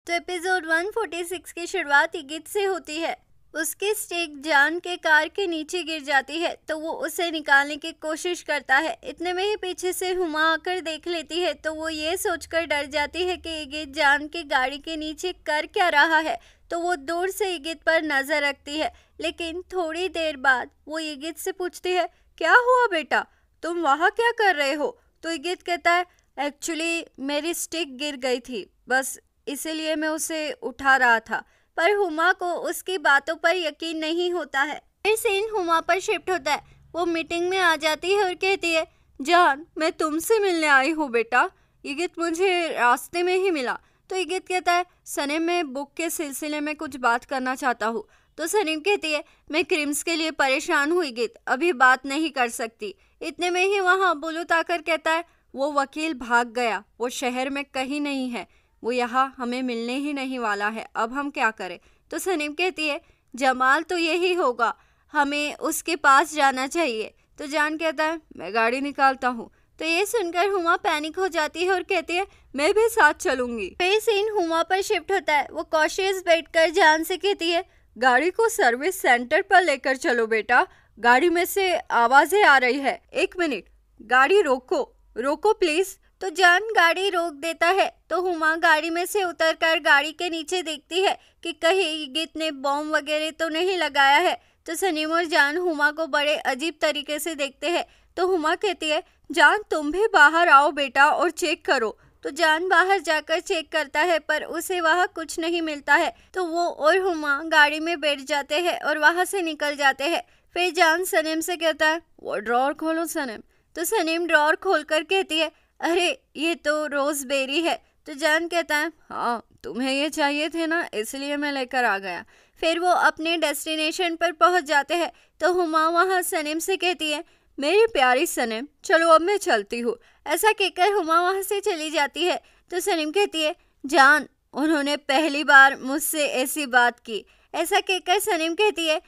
तो एपिसोड 146 की शुरुआत इगित से होती है। उसकी स्टिक जान के कार के नीचे गिर जाती है तो वो उसे निकालने की कोशिश करता है। इतने में ही पीछे से हुमा आकर देख लेती है तो वो ये सोचकर डर जाती है कि इगित जान की गाड़ी के नीचे कर क्या रहा है। तो वो दूर से इगित पर नजर रखती है, लेकिन थोड़ी देर बाद वो इगित से पूछती है, क्या हुआ बेटा, तुम वहाँ क्या कर रहे हो? तो इगित कहता है, एक्चुअली मेरी स्टिक गिर गई थी, बस इसीलिए मैं उसे उठा रहा था। पर हुमा को उसकी बातों पर यकीन नहीं होता है। फिर सीन हुमा पर शिफ्ट होता है। वो मीटिंग में आ जाती है और कहती है, जान मैं तुमसे मिलने आई हूँ बेटा, इगित मुझे रास्ते में ही मिला। तो इगित कहता है, सनीम मैं बुक के सिलसिले में कुछ बात करना चाहता हूँ। तो सनीम कहती है, मैं क्रिम्स के लिए परेशान हूँ इगित, अभी बात नहीं कर सकती। इतने में ही वहाँ बुलूत आकर कहता है, वो वकील भाग गया, वो शहर में कहीं नहीं है, वो यहाँ हमें मिलने ही नहीं वाला है, अब हम क्या करें? तो सनीम कहती है, जमाल तो यही होगा, हमें उसके पास जाना चाहिए। तो जान कहता है, मैं गाड़ी निकालता हूँ। तो ये सुनकर हुमा पैनिक हो जाती है और कहती है, मैं भी साथ चलूंगी। फिर सीन हुमा पर शिफ्ट होता है। वो कॉशियस बैठकर जान से कहती है, गाड़ी को सर्विस सेंटर पर लेकर चलो बेटा, गाड़ी में से आवाजें आ रही है, 1 मिनट, गाड़ी रोको रोको प्लीज। तो जान गाड़ी रोक देता है। तो हुमा गाड़ी में से उतरकर गाड़ी के नीचे देखती है कि कहीं इगित ने बॉम्ब वगैरह तो नहीं लगाया है। तो सनीम और जान हुमा को बड़े अजीब तरीके से देखते हैं। तो हुमा कहती है, जान तुम भी बाहर आओ बेटा और चेक करो। तो जान बाहर जाकर चेक करता है पर उसे वहाँ कुछ नहीं मिलता है। तो वो और हुमा गाड़ी में बैठ जाते हैं और वहाँ से निकल जाते हैं। फिर जान सनीम से कहता है, वो ड्रॉर खोलो सनीम। तो सनीम ड्रॉर खोलकर कहती है, अरे ये तो रोजबेरी है। तो जान कहता है, हाँ तुम्हें ये चाहिए थे ना, इसलिए मैं लेकर आ गया। फिर वो अपने डेस्टिनेशन पर पहुंच जाते हैं। तो हुमा वहाँ सनीम से कहती है, मेरी प्यारी सनीम चलो अब मैं चलती हूँ। ऐसा कहकर हुमा वहाँ से चली जाती है। तो सनीम कहती है, जान उन्होंने पहली बार मुझसे ऐसी बात की। ऐसा कहकर सनीम कहती है,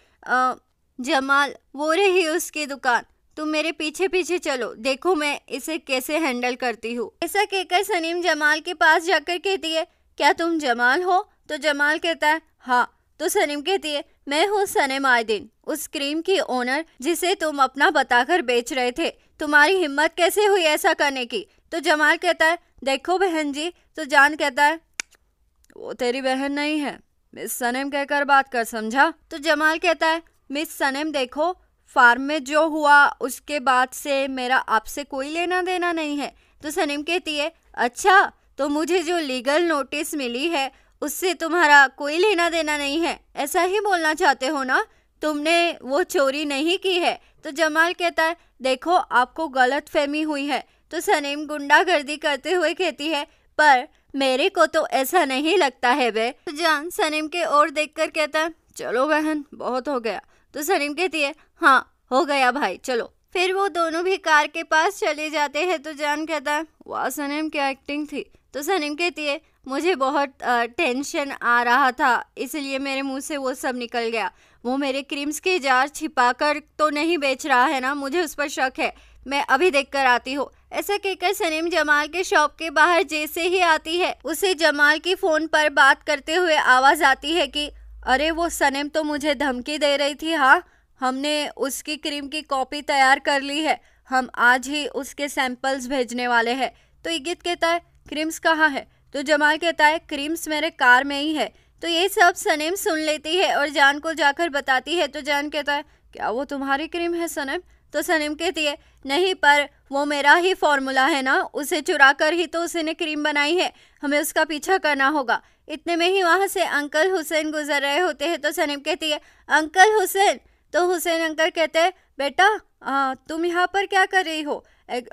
जमाल वो रही उसकी दुकान, तुम मेरे पीछे पीछे चलो, देखो मैं इसे कैसे हैंडल करती हूँ। ऐसा कहकर सनीम जमाल के पास जाकर कहती है, क्या तुम जमाल हो? तो जमाल कहता है, हाँ। तो सनीम कहती है, मैं हूँ सनीम आयदीन, उस क्रीम की ओनर जिसे तुम अपना बताकर बेच रहे थे, तुम्हारी हिम्मत कैसे हुई ऐसा करने की? तो जमाल कहता है, देखो बहन जी। तो जान कहता है, वो तेरी बहन नहीं है, मिस सनीम कहकर बात कर, समझा? तो जमाल कहता है, मिस सनीम देखो, फार्म में जो हुआ उसके बाद से मेरा आपसे कोई लेना देना नहीं है। तो सनीम कहती है, अच्छा तो मुझे जो लीगल नोटिस मिली है उससे तुम्हारा कोई लेना देना नहीं है, ऐसा ही बोलना चाहते हो ना? तुमने वो चोरी नहीं की है। तो जमाल कहता है, देखो आपको गलत फहमी हुई है। तो सनीम गुंडागर्दी करते हुए कहती है, पर मेरे को तो ऐसा नहीं लगता है बे। तो जान सनीम के ओर देखकर कहता है, चलो बहन बहुत हो गया। तो सनीम कहती है, हाँ हो गया भाई चलो। फिर वो दोनों भी कार के पास चले जाते हैं। तो जान कहता है, वाह सनीम क्या एक्टिंग थी। तो सनीम कहती है, मुझे बहुत टेंशन आ रहा था इसलिए मेरे मुंह से वो सब निकल गया। वो मेरे क्रीम्स के जार छिपाकर तो नहीं बेच रहा है ना, मुझे उस पर शक है, मैं अभी देख कर आती हूँ। ऐसा कहकर सनीम जमाल के शॉप के बाहर जैसे ही आती है उसे जमाल की फोन पर बात करते हुए आवाज आती है कि अरे वो सनीम तो मुझे धमकी दे रही थी। हाँ हमने उसकी क्रीम की कॉपी तैयार कर ली है, हम आज ही उसके सैंपल्स भेजने वाले हैं। तो इगित कहता है, क्रीम्स कहाँ है? तो जमाल कहता है, क्रीम्स मेरे कार में ही है। तो ये सब सनीम सुन लेती है और जान को जाकर बताती है। तो जान कहता है, क्या वो तुम्हारी क्रीम है सनीम? तो सनीम कहती है, नहीं पर वो मेरा ही फॉर्मूला है ना, उसे चुरा कर ही तो उसने क्रीम बनाई है, हमें उसका पीछा करना होगा। इतने में ही वहाँ से अंकल हुसैन गुजर रहे होते हैं। तो सनीम कहती है, अंकल हुसैन। तो हुसैन अंकल कहते हैं, बेटा तुम यहाँ पर क्या कर रही हो?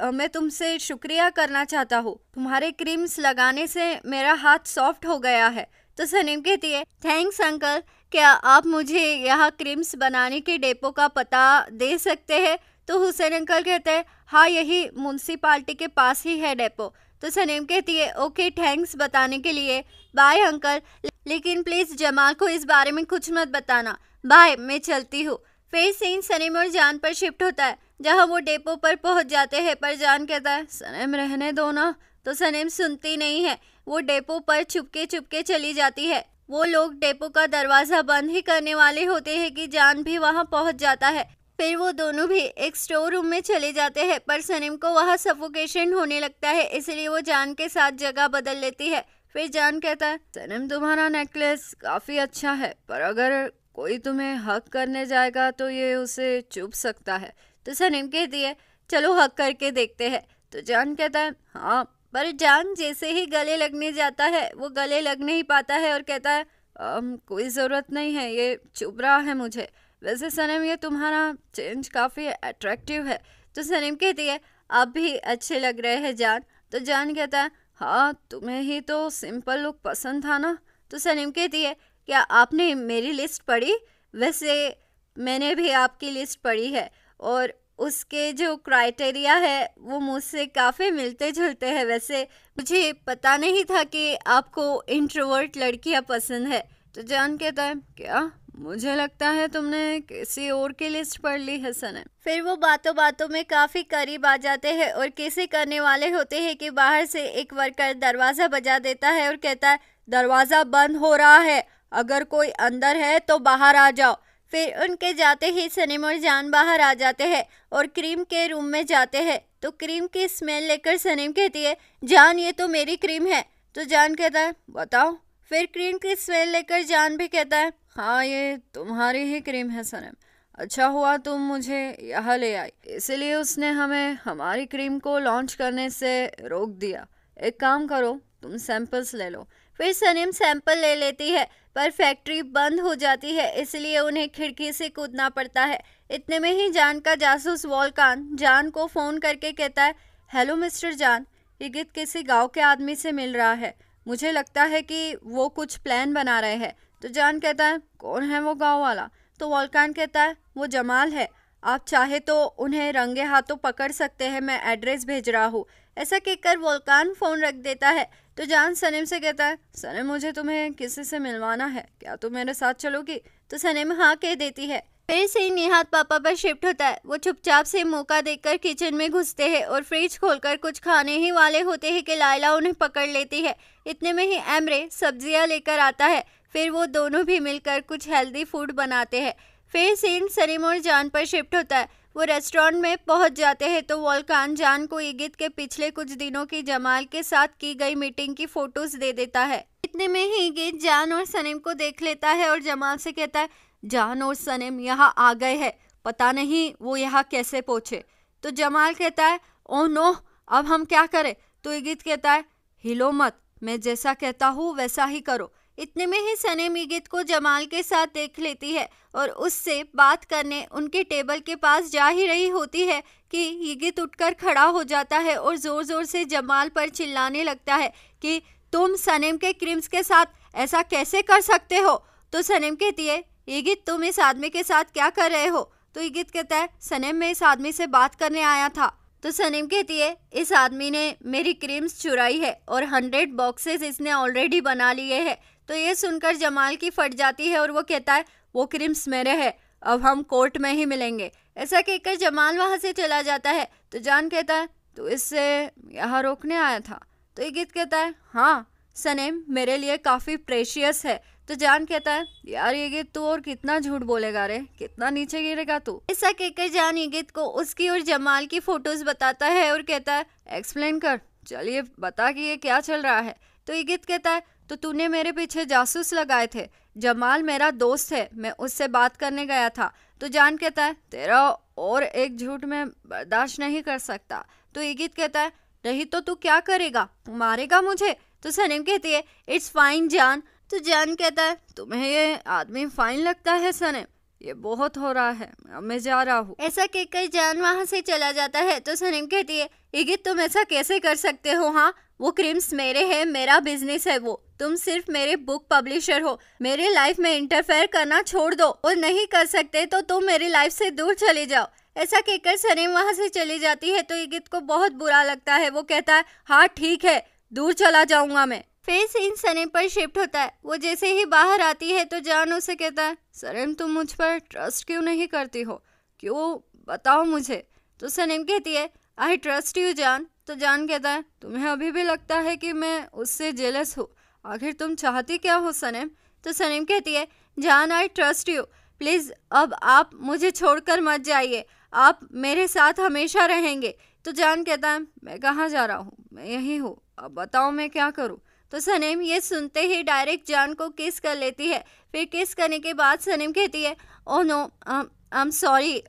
मैं तुमसे शुक्रिया करना चाहता हूँ, तुम्हारे क्रीम्स लगाने से मेरा हाथ सॉफ्ट हो गया है। तो सनीम कहती है, थैंक्स अंकल, क्या आप मुझे यहाँ क्रीम्स बनाने के डेपो का पता दे सकते हैं? तो हुसैन अंकल कहते हैं, हाँ यही म्यूनसिपाल्टी के पास ही है डेपो। तो सनीम कहती है, ओके थैंक्स बताने के लिए, बाय अंकल, लेकिन प्लीज जमाल को इस बारे में कुछ मत बताना, बाय मैं चलती हूँ। फिर सीन सनीम और जान पर शिफ्ट होता है जहाँ वो डेपो पर पहुंच जाते हैं। पर जान कहता है, सनीम रहने दो ना। तो सनीम सुनती नहीं है, वो डेपो पर चुपके चुपके चली जाती है। वो लोग डेपो का दरवाजा बंद ही करने वाले होते हैं कि जान भी वहां पहुंच जाता है। फिर वो दोनों भी एक स्टोर रूम में चले जाते हैं, पर सनीम को वहां सफोकेशन होने लगता है, इसलिए वो जान के साथ जगह बदल लेती है। फिर जान कहता है, सनीम तुम्हारा नेकलेस काफी अच्छा है, पर अगर कोई तुम्हें हक करने जाएगा तो ये उसे चुभ सकता है। तो सनीम कहती है, चलो हक करके देखते हैं। तो जान कहता है, हाँ। पर जान जैसे ही गले लगने जाता है वो गले लग नहीं पाता है और कहता है, कोई ज़रूरत नहीं है, ये चुभ रहा है मुझे। वैसे सनीम ये तुम्हारा चेंज काफ़ी अट्रैक्टिव है। तो सनीम कहती है, आप भी अच्छे लग रहे हैं जान। तो जान कहता है, हाँ तुम्हें ही तो सिंपल लुक पसंद था ना। तो सनीम कहती है, क्या आपने मेरी लिस्ट पढ़ी? वैसे मैंने भी आपकी लिस्ट पढ़ी है और उसके जो क्राइटेरिया है वो मुझसे काफ़ी मिलते जुलते हैं। वैसे मुझे पता नहीं था कि आपको इंट्रोवर्ट लड़कियां पसंद है। तो जान कहता है, क्या? मुझे लगता है तुमने किसी और की लिस्ट पढ़ ली है सनम। फिर वो बातों बातों में काफ़ी करीब आ जाते हैं और किसी करने वाले होते हैं कि बाहर से एक वर्कर दरवाज़ा बजा देता है और कहता है, दरवाज़ा बंद हो रहा है, अगर कोई अंदर है तो बाहर आ जाओ। फिर उनके जाते ही सनीम और जान बाहर आ जाते हैं और क्रीम के रूम में जाते हैं। तो क्रीम की स्मेल लेकर सनीम कहती है, जान ये तो मेरी क्रीम है। तो जान कहता है, बताओ। फिर क्रीम की स्मेल लेकर जान भी कहता है, हाँ ये तुम्हारी ही क्रीम है सनीम। अच्छा हुआ तुम मुझे यहाँ ले आई, इसलिए उसने हमें हमारी क्रीम को लॉन्च करने से रोक दिया। एक काम करो, तुम सैंपल्स ले लो। फिर सनीम सैंपल ले लेती है, पर फैक्ट्री बंद हो जाती है, इसलिए उन्हें खिड़की से कूदना पड़ता है। इतने में ही जान का जासूस वॉल्कान जान को फ़ोन करके कहता है, हेलो मिस्टर जान, ये गीत किसी गांव के आदमी से मिल रहा है। मुझे लगता है कि वो कुछ प्लान बना रहे हैं। तो जान कहता है, कौन है वो गाँव वाला? तो वॉल्कान कहता है, वो जमाल है, आप चाहे तो उन्हें रंगे हाथों पकड़ सकते हैं, मैं एड्रेस भेज रहा हूँ। ऐसा कहकर वॉल्कान फ़ोन रख देता है। तो जान सनीम से कहता है, सनीम मुझे तुम्हें किसी से मिलवाना है, क्या तुम मेरे साथ चलोगी? तो सनीम हाँ कह देती है। फिर से निहात पापा पर शिफ्ट होता है। वो चुपचाप से मौका देखकर किचन में घुसते हैं और फ्रिज खोलकर कुछ खाने ही वाले होते हैं कि लायला उन्हें पकड़ लेती है। इतने में ही एमरे सब्जियां लेकर आता है। फिर वो दोनों भी मिलकर कुछ हेल्दी फूड बनाते हैं। फिर सीन सनीम और जान पर शिफ्ट होता है। वो रेस्टोरेंट में पहुंच जाते हैं तो वॉल्कान जान को ईगित के पिछले कुछ दिनों की जमाल के साथ की गई मीटिंग की फोटोज दे देता है। इतने में ही ईगित जान और सनीम को देख लेता है और जमाल से कहता है, जान और सनीम यहाँ आ गए हैं, पता नहीं वो यहाँ कैसे पहुंचे। तो जमाल कहता है, ओह नो, अब हम क्या करें? तो ईगित कहता है, हिलो मत, मैं जैसा कहता हूँ वैसा ही करो। इतने में ही सनीम ईगित को जमाल के साथ देख लेती है और उससे बात करने उनके टेबल के पास जा ही रही होती है कि ईगित उठकर खड़ा हो जाता है और जोर जोर से जमाल पर चिल्लाने लगता है कि तुम सनीम के क्रीम्स के साथ ऐसा कैसे कर सकते हो? तो सनीम कहती है, ईगित तुम इस आदमी के साथ क्या कर रहे हो? तो ईगित कहता है, सनीम मैं इस आदमी से बात करने आया था। तो सनीम कहती है, इस आदमी ने मेरी क्रीम्स चुराई है और 100 बॉक्सेस इसने ऑलरेडी बना लिए हैं। तो ये सुनकर जमाल की फट जाती है और वो कहता है, वो क्रीम्स मेरे हैं, अब हम कोर्ट में ही मिलेंगे। ऐसा कहकर जमाल वहाँ से चला जाता है। तो जान कहता है, तो इससे यहाँ रोकने आया था? तो ईगित कहता है, हाँ सनीम मेरे लिए काफ़ी प्रेशियस है। तो जान कहता है, यार ईगित तू और कितना झूठ बोलेगा रे, कितना नीचे गिरेगा तू? ऐसा कहकर जान ईगित को उसकी और जमाल की फोटोज बताता है और कहता है, एक्सप्लेन कर, चलिए बता कि ये क्या चल रहा है। तो ईगित कहता है, तो तूने मेरे पीछे जासूस लगाए थे, जमाल मेरा दोस्त है, मैं उससे बात करने गया था। तो जान कहता है, तेरा और एक झूठ मैं बर्दाश्त नहीं कर सकता। तो ईगित कहता है, नहीं तो तू क्या करेगा, मारेगा मुझे? तो सनीम कहती है, इट्स फाइन जान। तो जान कहता है, तुम्हें ये आदमी फाइन लगता है सनीम, ये बहुत हो रहा है, अब मैं जा रहा हूँ। ऐसा कहकर जान वहाँ से चला जाता है। तो सनीम कहती है, ईगित तुम ऐसा कैसे कर सकते हो? हाँ वो क्रीम्स मेरे हैं, मेरा बिजनेस है वो, तुम सिर्फ मेरे बुक पब्लिशर हो, मेरे लाइफ में इंटरफेयर करना छोड़ दो, और नहीं कर सकते तो तुम मेरी लाइफ से दूर चले जाओ। ऐसा कहकर सनीम वहाँ से चली जाती है। तो ईगित को बहुत बुरा लगता है। वो कहता है, हाँ ठीक है, दूर चला जाऊंगा मैं। फिर सीन सनीम पर शिफ्ट होता है। वो जैसे ही बाहर आती है तो जान उसे कहता है, सनीम तुम मुझ पर ट्रस्ट क्यों नहीं करती हो, क्यों, बताओ मुझे। तो सनीम कहती है, आई ट्रस्ट यू जान, तो जान कहता है तुम्हें अभी भी लगता है कि मैं उससे जेलस हूँ, आखिर तुम चाहती क्या हो सनम? तो सनम कहती है जान आई ट्रस्ट यू, प्लीज़ अब आप मुझे छोड़कर मत जाइए, आप मेरे साथ हमेशा रहेंगे। तो जान कहता है मैं कहाँ जा रहा हूँ, मैं यहीं हूँ, अब बताओ मैं क्या करूँ? तो सनम ये सुनते ही डायरेक्ट जान को किस कर लेती है। फिर किस करने के बाद सनम कहती है oh no I am sorry,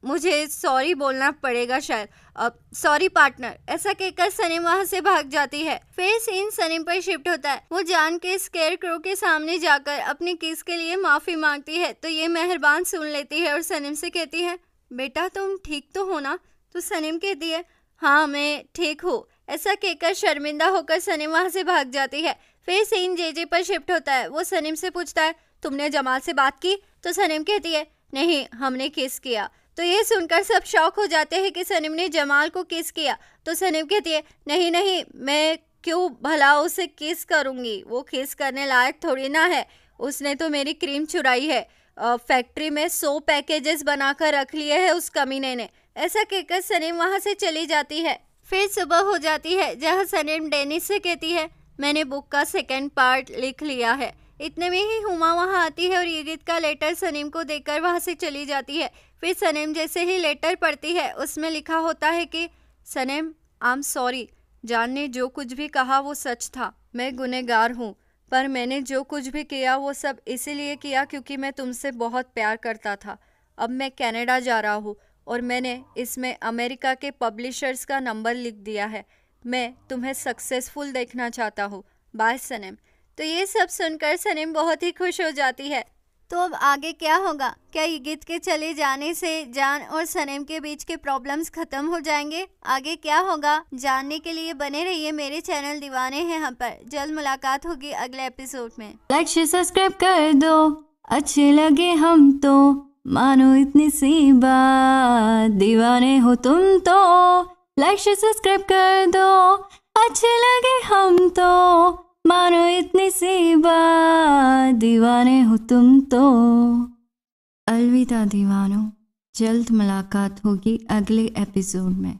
मुझे सॉरी बोलना पड़ेगा शायद, अब सॉरी पार्टनर। ऐसा कहकर सनम वहाँ से भाग जाती है। फिर सीन सनम पर शिफ्ट होता है। वो जान के स्केयर क्रो के सामने जाकर अपनी किस के लिए माफ़ी मांगती है तो ये मेहरबान सुन लेती है और सनम से कहती है बेटा तुम ठीक तो हो ना? तो सनम कहती है हाँ मैं ठीक हूँ। ऐसा कहकर शर्मिंदा होकर सनम वहाँ से भाग जाती है। फिर सीन जेजे पर शिफ्ट होता है। वो सनम से पूछता है तुमने जमाल से बात की? तो सनम कहती है नहीं, हमने किस किया। तो ये सुनकर सब शॉक हो जाते हैं कि सनम ने जमाल को किस किया। तो सनम कहती है नहीं नहीं, मैं क्यों भला उसे किस करूँगी, वो किस करने लायक थोड़ी ना है, उसने तो मेरी क्रीम चुराई है, फैक्ट्री में 100 पैकेजेस बनाकर रख लिए हैं उस कमीने ने। ऐसा कहकर सनम वहाँ से चली जाती है। फिर सुबह हो जाती है जहाँ सनम डेनिस से कहती है मैंने बुक का 2nd पार्ट लिख लिया है। इतने में ही हुमा वहाँ आती है और ईगित का लेटर सनम को देकर वहाँ से चली जाती है। फिर सनम जैसे ही लेटर पढ़ती है उसमें लिखा होता है कि सनम आई एम सॉरी, जान ने जो कुछ भी कहा वो सच था, मैं गुनहगार हूँ, पर मैंने जो कुछ भी किया वो सब इसीलिए किया क्योंकि मैं तुमसे बहुत प्यार करता था। अब मैं कनाडा जा रहा हूँ और मैंने इसमें अमेरिका के पब्लिशर्स का नंबर लिख दिया है। मैं तुम्हें सक्सेसफुल देखना चाहता हूँ, बाय सनम। तो ये सब सुनकर सनम बहुत ही खुश हो जाती है। तो अब आगे क्या होगा? क्या ईगित के चले जाने से जान और सनम के बीच के प्रॉब्लम्स खत्म हो जाएंगे? आगे क्या होगा जानने के लिए बने रहिए मेरे चैनल दीवाने हैं हम पर। जल्द मुलाकात होगी अगले एपिसोड में। लाइक शेयर सब्सक्राइब कर दो, अच्छे लगे हम तो मानो इतनी सी बात, दीवाने हो तुम तो। लाइक शेयर सब्सक्राइब कर दो, अच्छे लगे हम तो मानो इतनी सी बात, दीवाने हो तुम तो। अलविदा दीवानों, जल्द मुलाकात होगी अगले एपिसोड में।